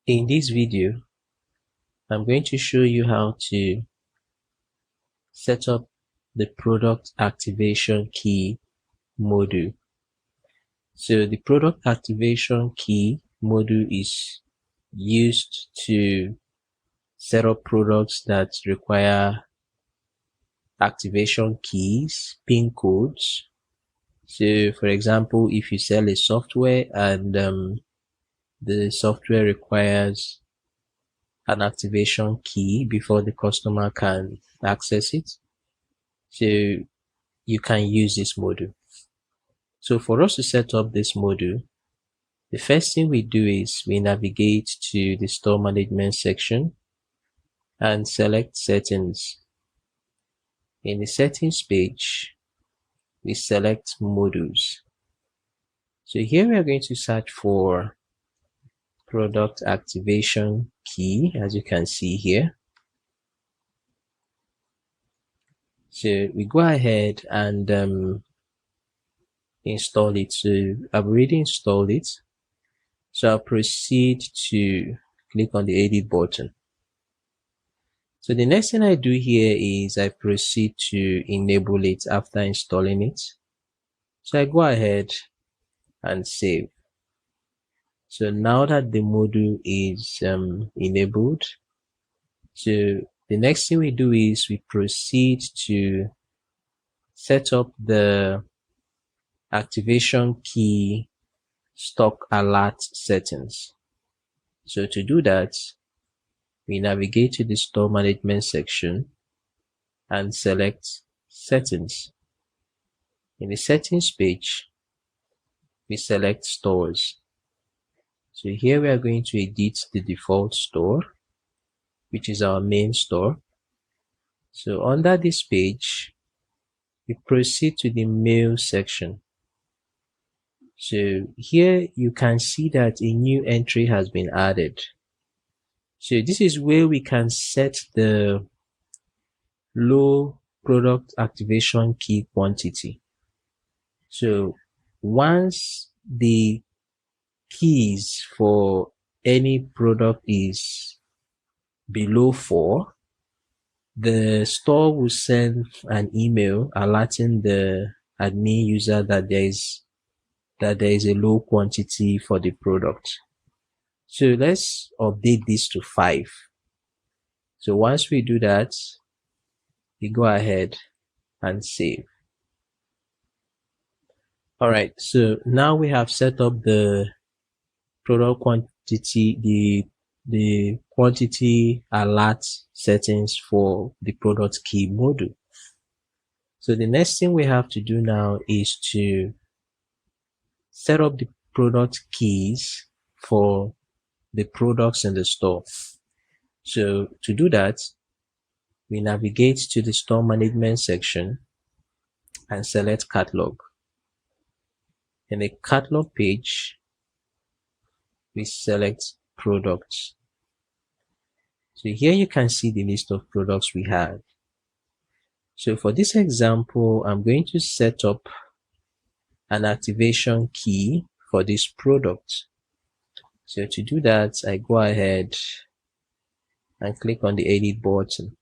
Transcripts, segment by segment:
In this video, I'm going to show you how to set up the product activation key module. So the product activation key module is used to set up products that require activation keys, PIN codes. So for example, if you sell a software and the software requires an activation key before the customer can access it, so you can use this module. So for us to set up this module, the first thing we do is we navigate to the store management section and select settings. In the settings page, we select modules. So here we are going to search for product activation key, as you can see here. So we go ahead and install it. So I've already installed it. So I'll proceed to click on the edit button. So the next thing I do here is I proceed to enable it after installing it. So I go ahead and save. So now that the module is enabled, so the next thing we do is we proceed to set up the activation key stock alert settings. So to do that, we navigate to the store management section and select settings. In the settings page, we select stores. So here we are going to edit the default store, which is our main store. So under this page, we proceed to the mail section. So here you can see that a new entry has been added. So this is where we can set the low product activation key quantity. So once the keys for any product is below 4, the store will send an email alerting the admin user that there is a low quantity for the product. So let's update this to 5. So once we do that, we go ahead and save. Alright, so now we have set up the product quantity, the quantity alert settings for the product key module. So the next thing we have to do now is to set up the product keys for the products in the store. So to do that, we navigate to the store management section and select catalog. In the catalog page, we select products. So here you can see the list of products we have. So for this example, I'm going to set up an activation key for this product. So to do that, I go ahead and click on the edit button.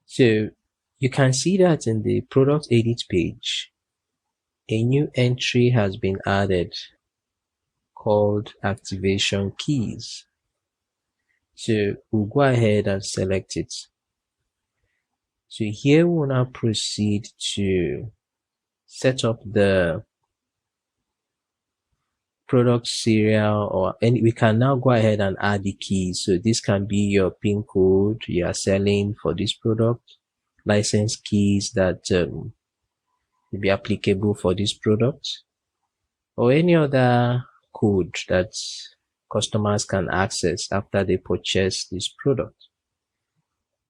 So you can see that in the product edit page, a new entry has been added called activation keys. So we'll go ahead and select it. So here we'll now proceed to set up the product serial, or any, we can now go ahead and add the keys. So this can be your PIN code you are selling for this product, license keys that will be applicable for this product, or any other code that customers can access after they purchase this product.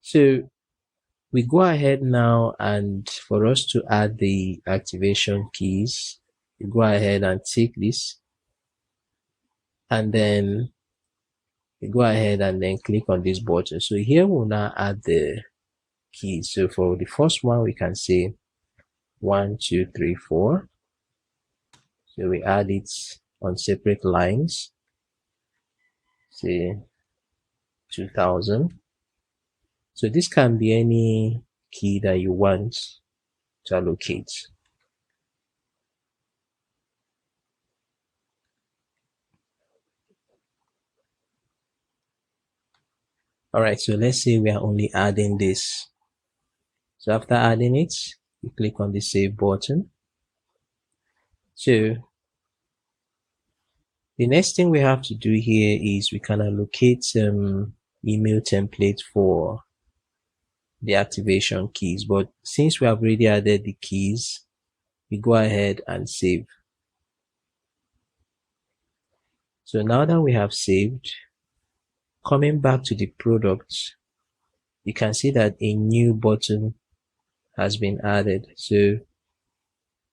So we go ahead now, and for us to add the activation keys, we go ahead and tick this, and then we go ahead and then click on this button. So here we'll now add the keys. So for the first one, we can say 1, 2, 3, 4. So we add it on separate lines. say 2000. So this can be any key that you want to allocate. Alright, so let's say we are only adding this. So after adding it, you click on the save button. So the next thing we have to do here is we can allocate email template for the activation keys. But since we have already added the keys, we go ahead and save. So now that we have saved, coming back to the product, you can see that a new button has been added. So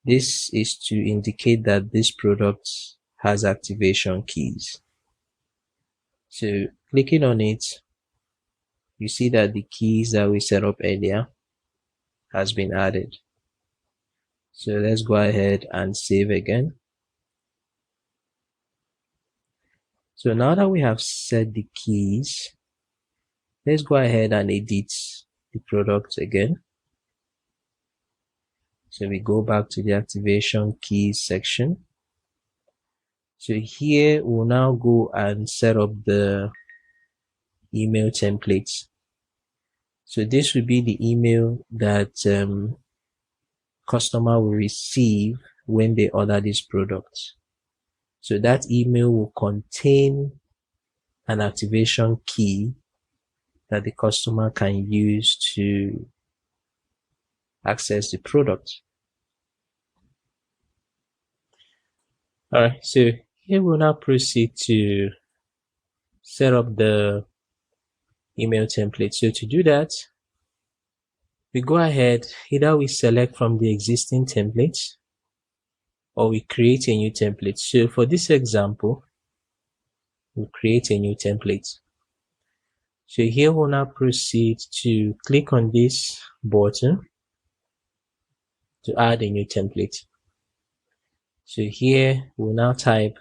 this is to indicate that this product has activation keys. So clicking on it, you see that the keys that we set up earlier has been added. So let's go ahead and save again. So now that we have set the keys, let's go ahead and edit the product again. So we go back to the activation keys section. So here we'll now go and set up the email templates. So this will be the email that customer will receive when they order this product. So that email will contain an activation key that the customer can use to access the product. Alright, so here we'll now proceed to set up the email template. So to do that, we go ahead, either we select from the existing templates or we create a new template. So for this example, we'll create a new template. So here we'll now proceed to click on this button to add a new template. So here we'll now type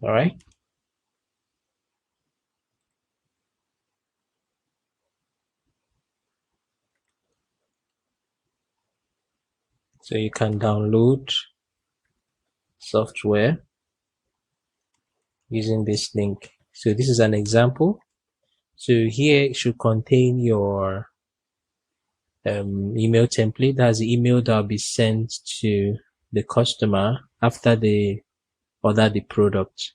alright. So you can download software using this link. So this is an example. So here it should contain your email template. That's the email that will be sent to the customer after they order the product.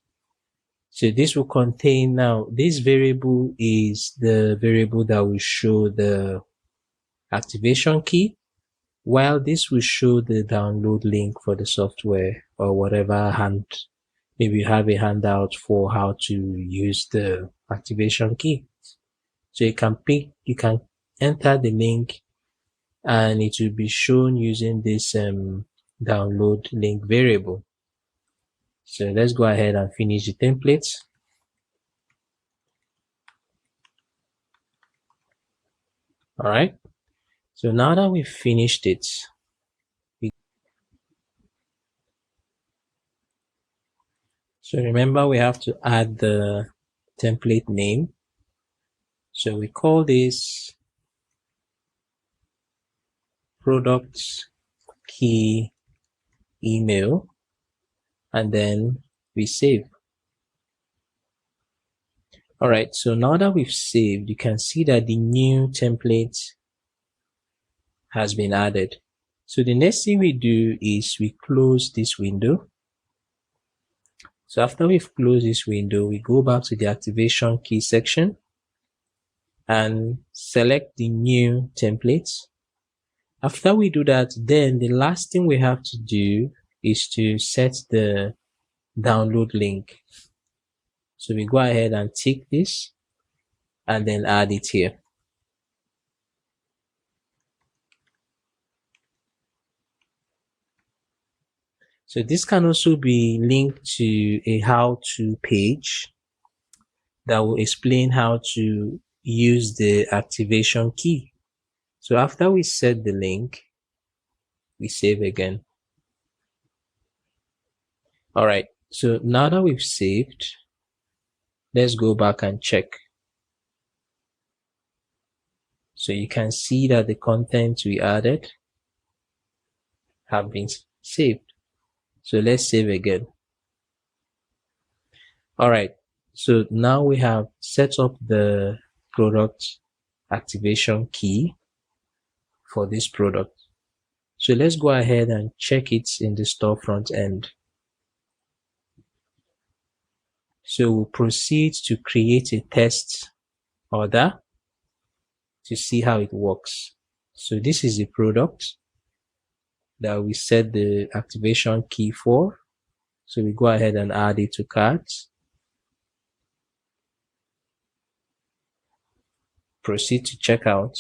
So this will contain, now this variable is the variable that will show the activation key, while this will show the download link for the software or whatever maybe you have a handout for how to use the activation key. So you can enter the link and it will be shown using this download link variable. So let's go ahead and finish the template. All right. So now that we've finished it, so remember we have to add the template name. So we call this product key email, and then we save. All right, so now that we've saved, you can see that the new template has been added. So the next thing we do is we close this window. So after we've closed this window, we go back to the activation key section and select the new template. After we do that, then the last thing we have to do is to set the download link. So we go ahead and tick this and then add it here. So this can also be linked to a how-to page that will explain how to use the activation key. So after we set the link, we save again. All right, so now that we've saved, let's go back and check. So you can see that the content we added have been saved. So let's save again. All right, so now we have set up the product activation key for this product. So let's go ahead and check it in the store front end. So we'll proceed to create a test order to see how it works. So this is the product that we set the activation key for. So we go ahead and add it to cart. Proceed to checkout.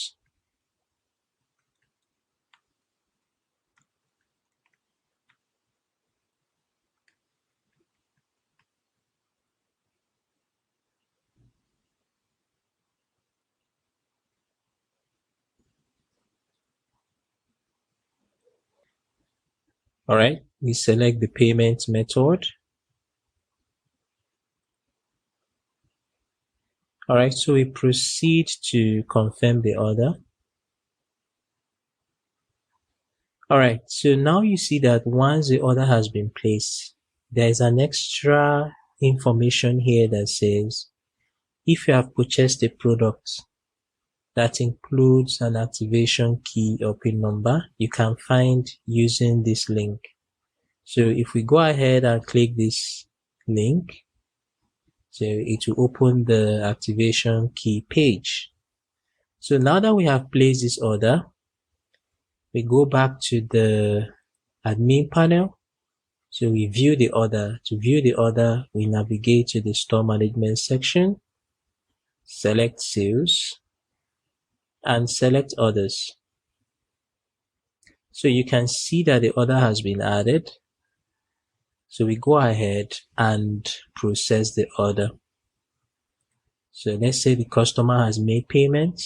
All right, we select the payment method. All right, so we proceed to confirm the order. All right, so now you see that once the order has been placed, there is an extra information here that says, if you have purchased a product that includes an activation key or PIN number, you can find using this link. So if we go ahead and click this link, so it will open the activation key page. So now that we have placed this order, we go back to the admin panel. So we view the order. To view the order, we navigate to the store management section, select sales, and select orders. So you can see that the order has been added. So we go ahead and process the order. So let's say the customer has made payment.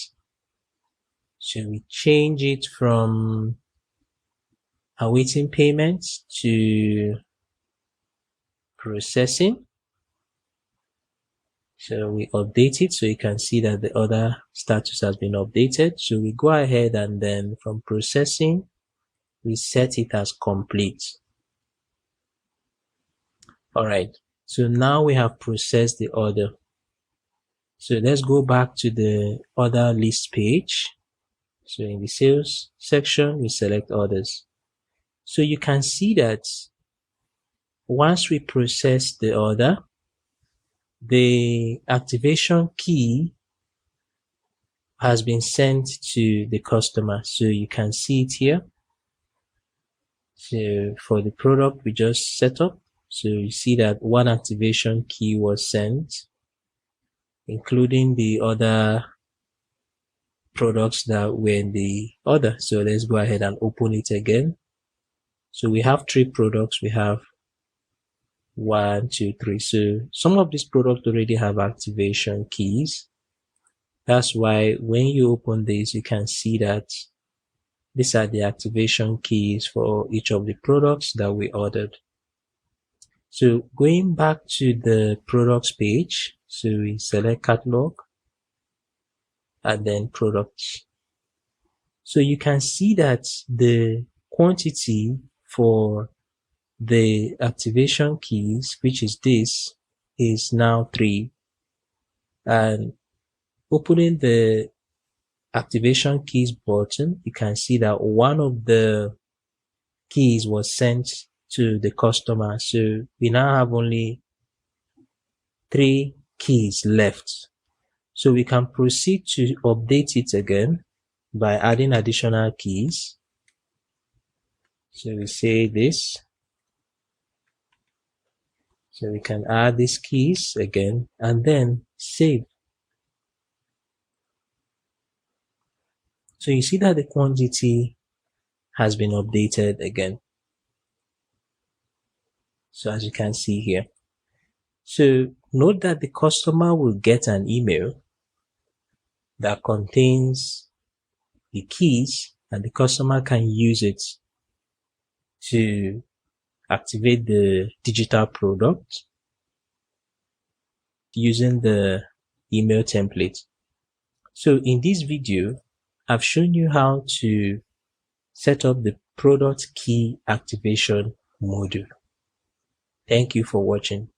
So we change it from awaiting payment to processing. So we update it so you can see that the order status has been updated. So we go ahead and then from processing, we set it as complete. All right, so now we have processed the order. So let's go back to the order list page. So in the sales section, we select orders. So you can see that once we process the order, the activation key has been sent to the customer. So you can see it here. So for the product we just set up, so you see that one activation key was sent, including the other products that were in the order. So let's go ahead and open it again. So we have 3 products. We have 1, 2, 3. So some of these products already have activation keys. That's why when you open this, you can see that these are the activation keys for each of the products that we ordered. So going back to the products page, so we select catalog and then products. So you can see that the quantity for the activation keys, which is this, is now 3. And opening the activation keys button, you can see that one of the keys was sent to the customer. So we now have only 3 keys left. So we can proceed to update it again by adding additional keys. So we say this. So we can add these keys again and then save. So you see that the quantity has been updated again. So as you can see here. So note that the customer will get an email that contains the keys, and the customer can use it to activate the digital product using the email template. So in this video, I've shown you how to set up the product key activation module. Thank you for watching.